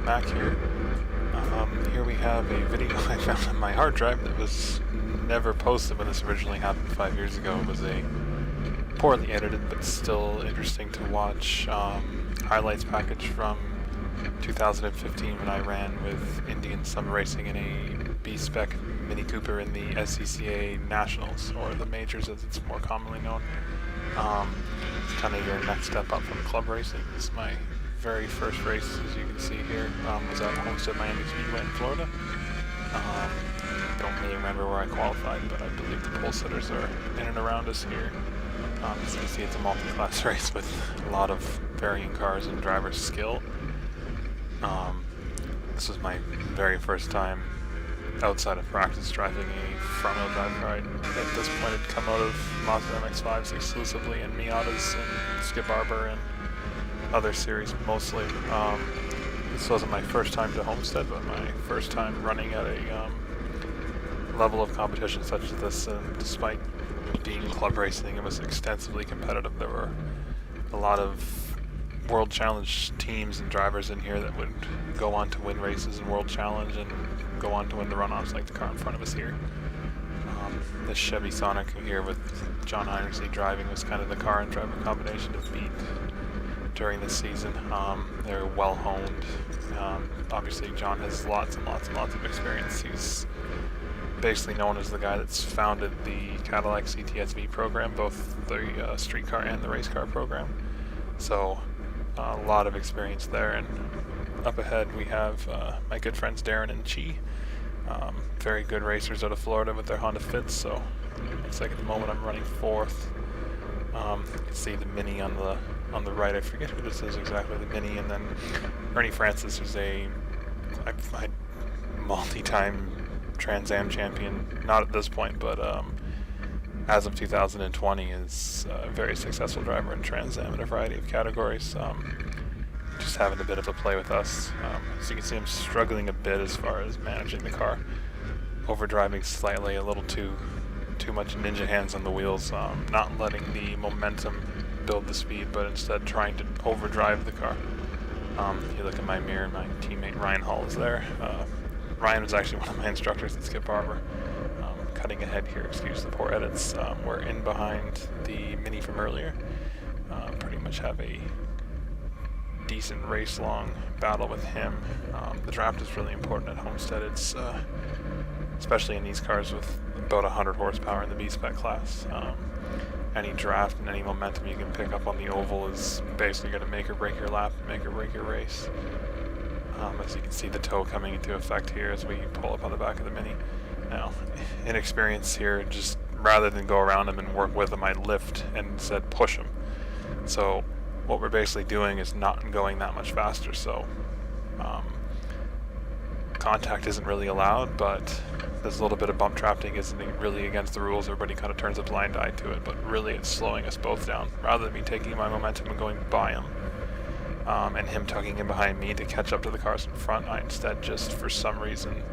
Mac here. Here we have a video I found on my hard drive that was never posted when this originally happened 5 years ago. It was a poorly edited but still interesting to watch highlights package from 2015 when I ran with Indian Summer Racing in a B-Spec Mini Cooper in the SCCA Nationals, or the Majors as it's more commonly known. It's kind of your next step up from club racing. This is my very first race, as you can see here, was at Homestead Miami Speedway in Florida. Don't really remember where I qualified, but I believe the pole sitters are in and around us here. As you can see, it's a multi-class race with a lot of varying cars and driver skill. This was my very first time outside of practice driving a front-wheel drive car. At this point, I'd come out of Mazda MX-5s exclusively and Miatas and Skip Barber and other series mostly. This wasn't my first time to Homestead, but my first time running at a level of competition such as this. And despite being club racing, it was extensively competitive. There were a lot of World Challenge teams and drivers in here that would go on to win races in World Challenge and go on to win the runoffs like the car in front of us here. This Chevy Sonic here with John Heinersey driving was kind of the car and driver combination to beat during this season. They're well honed. Obviously John has lots and lots and lots of experience. He's basically known as the guy that's founded the Cadillac CTSV program, both the street car and the race car program. So a lot of experience there. And up ahead we have my good friends Darren and Chi. Very good racers out of Florida with their Honda Fits, so looks like at the moment I'm running fourth. You can see the Mini on the right. I forget who this is exactly, the Mini, and then Ernie Francis is a multi-time Trans Am champion, not at this point, but as of 2020 is a very successful driver in Trans Am in a variety of categories. Just having a bit of a play with us. As you can see, I'm struggling a bit as far as managing the car. Overdriving slightly, a little too much ninja hands on the wheels, not letting the momentum build the speed, but instead trying to overdrive the car. You look at my mirror, my teammate Ryan Hall is there. Ryan was actually one of my instructors at Skip Barber. Cutting ahead here, excuse the poor edits. We're in behind the Mini from earlier. Pretty much have a decent race-long battle with him. The draft is really important at Homestead. It's especially in these cars with about 100 horsepower in the B-Spec class. Any draft and any momentum you can pick up on the oval is basically going to make or break your lap, make or break your race. As you can see, the toe coming into effect here as we pull up on the back of the Mini. Now, inexperience here, just rather than go around him and work with him, I lift and instead push him. So what we're basically doing is not going that much faster, so contact isn't really allowed, but this little bit of bump trapping isn't really against the rules. Everybody kind of turns a blind eye to it, but really it's slowing us both down. Rather than me taking my momentum and going by him, and him tugging in behind me to catch up to the cars in front, I instead just, for some reason,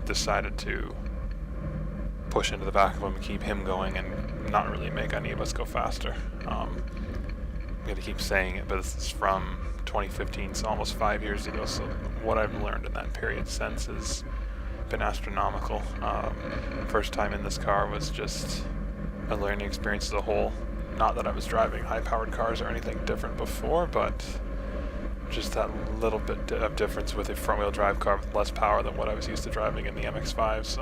decided to push into the back of him and keep him going and not really make any of us go faster. I'm going to keep saying it, but this is from 2015, so almost 5 years ago, so what I've learned in that period since has been astronomical. First time in this car was just a learning experience as a whole. Not that I was driving high-powered cars or anything different before, but just that little bit of difference with a front-wheel drive car with less power than what I was used to driving in the MX-5s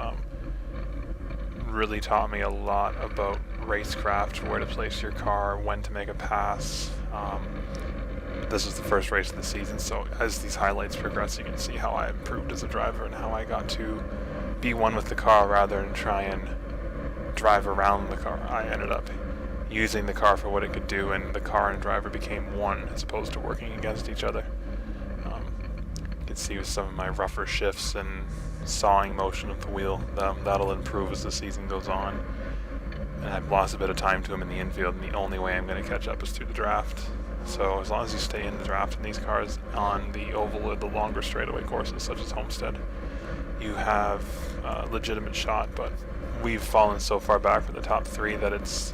really taught me a lot about racecraft, where to place your car, when to make a pass. This is the first race of the season, so as these highlights progress, you can see how I improved as a driver and how I got to be one with the car rather than try and drive around the car. I ended up using the car for what it could do, and the car and driver became one as opposed to working against each other. You can see with some of my rougher shifts and sawing motion of the wheel, that'll improve as the season goes on. And I've lost a bit of time to him in the infield, and the only way I'm going to catch up is through the draft. So as long as you stay in the draft in these cars on the oval or the longer straightaway courses such as Homestead, you have a legitimate shot, but we've fallen so far back from the top three that it's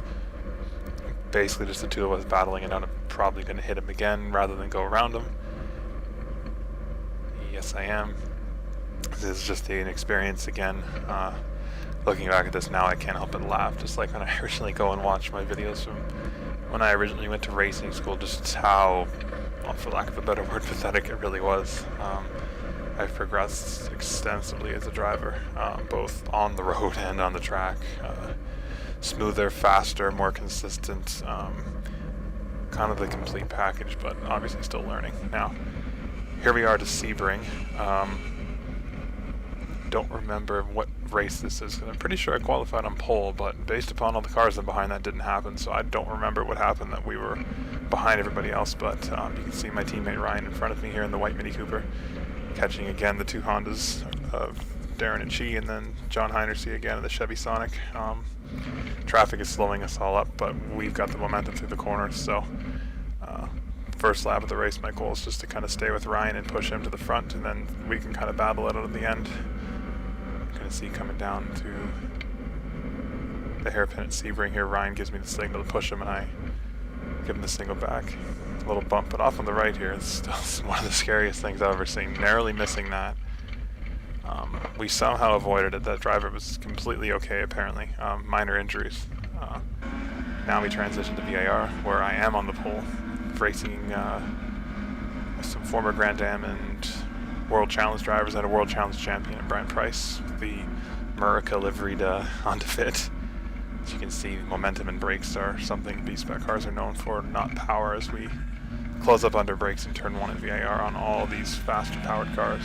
basically just the two of us battling it out. I'm probably going to hit him again rather than go around him. Yes, I am. This is just an experience again. Looking back at this now, I can't help but laugh, just like when I originally go and watch my videos from when I originally went to racing school, just how, well, for lack of a better word, pathetic it really was. I've progressed extensively as a driver, both on the road and on the track. Smoother, faster, more consistent, kind of the complete package, but obviously still learning. Now, here we are to Sebring. Don't remember what race this is, because I'm pretty sure I qualified on pole, but based upon all the cars in behind, that didn't happen, so I don't remember what happened that we were behind everybody else. But you can see my teammate Ryan in front of me here in the white Mini Cooper, catching again the two Hondas of Darren and Chi, and then John Heinersey again in the Chevy Sonic. Traffic is slowing us all up, but we've got the momentum through the corners, so first lap of the race, my goal is just to kind of stay with Ryan and push him to the front, and then we can kind of battle it out at the end. Going to see coming down to the hairpin at Sebring here, Ryan gives me the signal to push him, and I give him the signal back. A little bump, but off on the right here, it's still one of the scariest things I've ever seen, narrowly missing that. We somehow avoided it. That driver was completely okay, apparently. Minor injuries. Now we transition to VAR, where I am on the pole, racing some former Grand Am and World Challenge drivers and a World Challenge champion, Brian Price, the Murica liveried Honda Fit. As you can see, momentum and brakes are something B-Spec cars are known for, not power, as we close up under brakes in turn 1 in VAR on all these faster powered cars.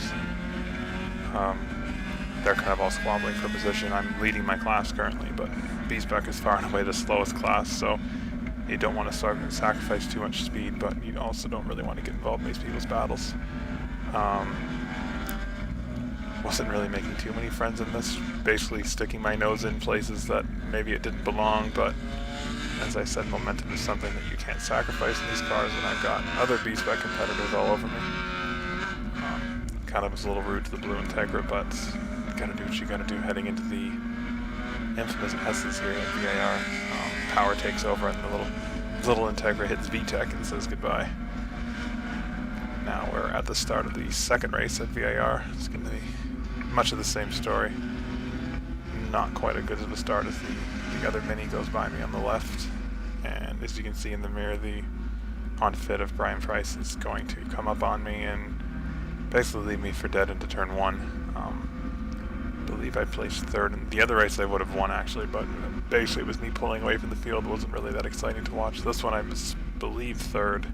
They're kind of all squabbling for position. I'm leading my class currently, but B-Spec is far and away the slowest class, so you don't want to sacrifice too much speed, but you also don't really want to get involved in these people's battles. Wasn't really making too many friends in this, basically sticking my nose in places that maybe it didn't belong, but as I said, momentum is something that you can't sacrifice in these cars, and I've got other B-Spec competitors all over me. Kind of was a little rude to the Blue Integra, but you gotta do what you gotta do heading into the infamous S's here at VAR. Power takes over, and the little Integra hits VTEC and says goodbye. Now we're at the start of the second race at VAR. It's going to be much of the same story. Not quite as good of a start as the other Mini goes by me on the left. And as you can see in the mirror, the Honda Fit of Brian Price is going to come up on me and basically leave me for dead into turn 1. I believe I placed third. In the other race I would have won, actually, but basically it was me pulling away from the field. It wasn't really that exciting to watch. This one I believe third.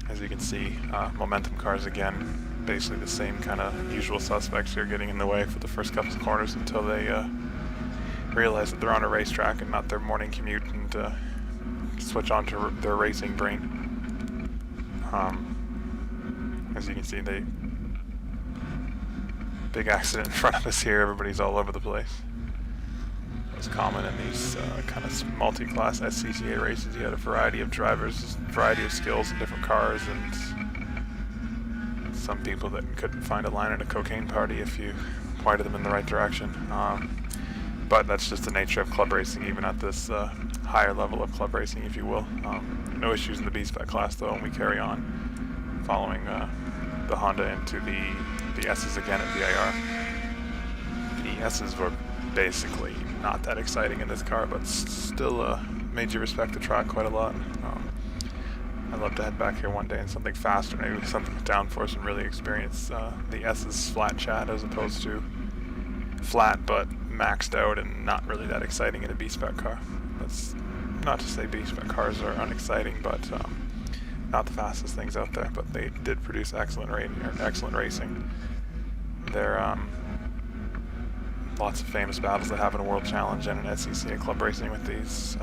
As you can see, momentum cars again, basically the same kind of usual suspects here getting in the way for the first couple of corners until they realize that they're on a racetrack and not their morning commute, and switch on to their racing brain. As you can see, big accident in front of us here. Everybody's all over the place. It's common in these kind of multi-class SCCA races. You had a variety of drivers, variety of skills in different cars, and some people that couldn't find a line at a cocaine party if you pointed them in the right direction. But that's just the nature of club racing, even at this higher level of club racing, if you will. No issues in the B-Spec class, though, and we carry on following the Honda into the S's again at VAR. The S's were basically not that exciting in this car, but still made you respect the track quite a lot. I'd love to head back here one day in something faster, maybe something with downforce, and really experience the S's flat chat as opposed to flat but maxed out and not really that exciting in a B-Spec car. That's not to say B-Spec cars are unexciting, but not the fastest things out there, but they did produce excellent racing. They're lots of famous battles that happen in World Challenge and in SCCA Club Racing with these.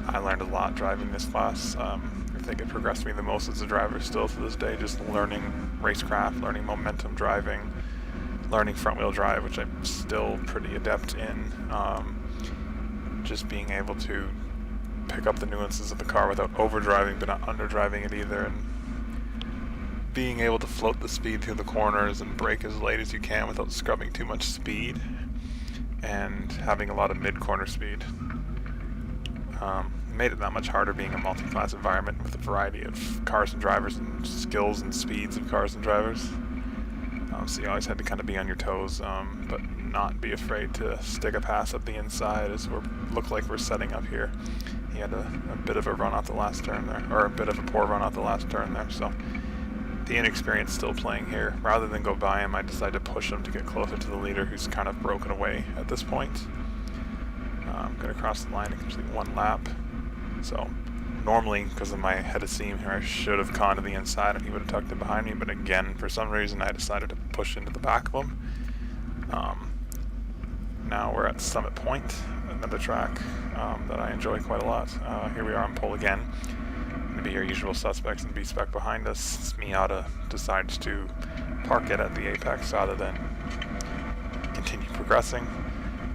I learned a lot driving this class. I think it progressed me the most as a driver still to this day, just learning racecraft, learning momentum driving, learning front wheel drive, which I'm still pretty adept in. Just being able to pick up the nuances of the car without overdriving but not underdriving it either, and being able to float the speed through the corners and brake as late as you can without scrubbing too much speed, and having a lot of mid-corner speed. Made it that much harder being a multi-class environment with a variety of cars and drivers and skills and speeds of cars and drivers. So you always had to kind of be on your toes, but not be afraid to stick a pass at the inside as we look like we're setting up here. He had a bit of a run out the last turn there, or a bit of a poor run out the last turn there, so the inexperience still playing here. Rather than go by him, I decided to push him to get closer to the leader, who's kind of broken away at this point. I'm going to cross the line and complete one lap. So normally, because of my head of steam here, I should have gone to the inside and he would have tucked it behind me, but again, for some reason, I decided to push into the back of him. Now we're at Summit Point, another track that I enjoy quite a lot. Here we are on pole again. Going to be your usual suspects and B-Spec behind us. Miata decides to park it at the apex rather than continue progressing.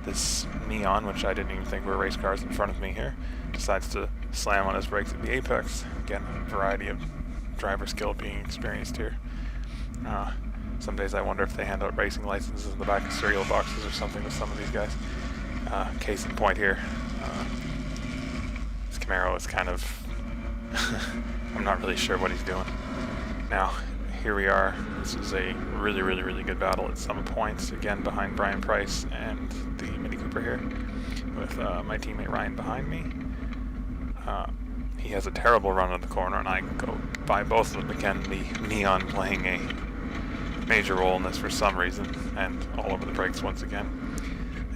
This Neon, which I didn't even think were race cars in front of me here, decides to slam on his brakes at the apex. Again, a variety of driver skill being experienced here. Some days I wonder if they hand out racing licenses in the back of cereal boxes or something with some of these guys. Case in point here, this Camaro is kind of I'm not really sure what he's doing. Now, here we are. This is a really, really, really good battle at Summit Points, again behind Brian Price and the Mini Cooper here, with my teammate Ryan behind me. He has a terrible run on the corner, and I go by both of them. Again, the Neon playing a major role in this for some reason, and all over the brakes once again.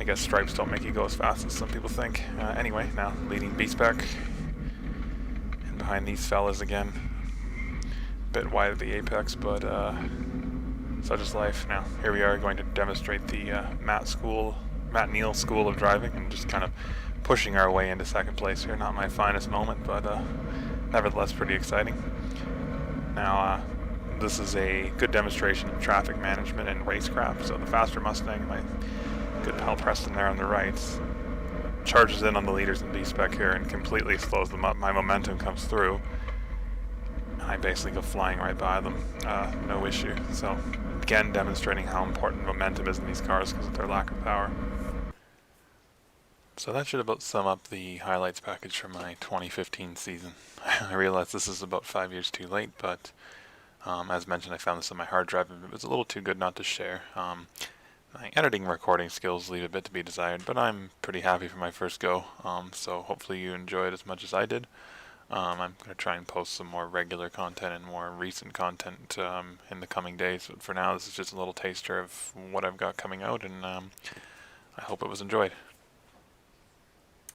I guess stripes don't make you go as fast as some people think. Anyway, now leading B-Spec, and behind these fellas again. Bit wide of the apex, but such is life. Now here we are going to demonstrate the Matt Neal School of Driving, and just kind of pushing our way into second place here. Not my finest moment, but nevertheless pretty exciting. Now this is a good demonstration of traffic management and racecraft. So the faster Mustang, my good pal Preston there on the right, charges in on the leaders in B-Spec here and completely slows them up. My momentum comes through. I basically go flying right by them, no issue. So again, demonstrating how important momentum is in these cars because of their lack of power. So that should about sum up the highlights package from my 2015 season. I realize this is about 5 years too late, but as mentioned, I found this on my hard drive and it was a little too good not to share. My editing and recording skills leave a bit to be desired, but I'm pretty happy for my first go, so hopefully you enjoy it as much as I did. I'm going to try and post some more regular content and more recent content in the coming days, but for now this is just a little taster of what I've got coming out, and I hope it was enjoyed.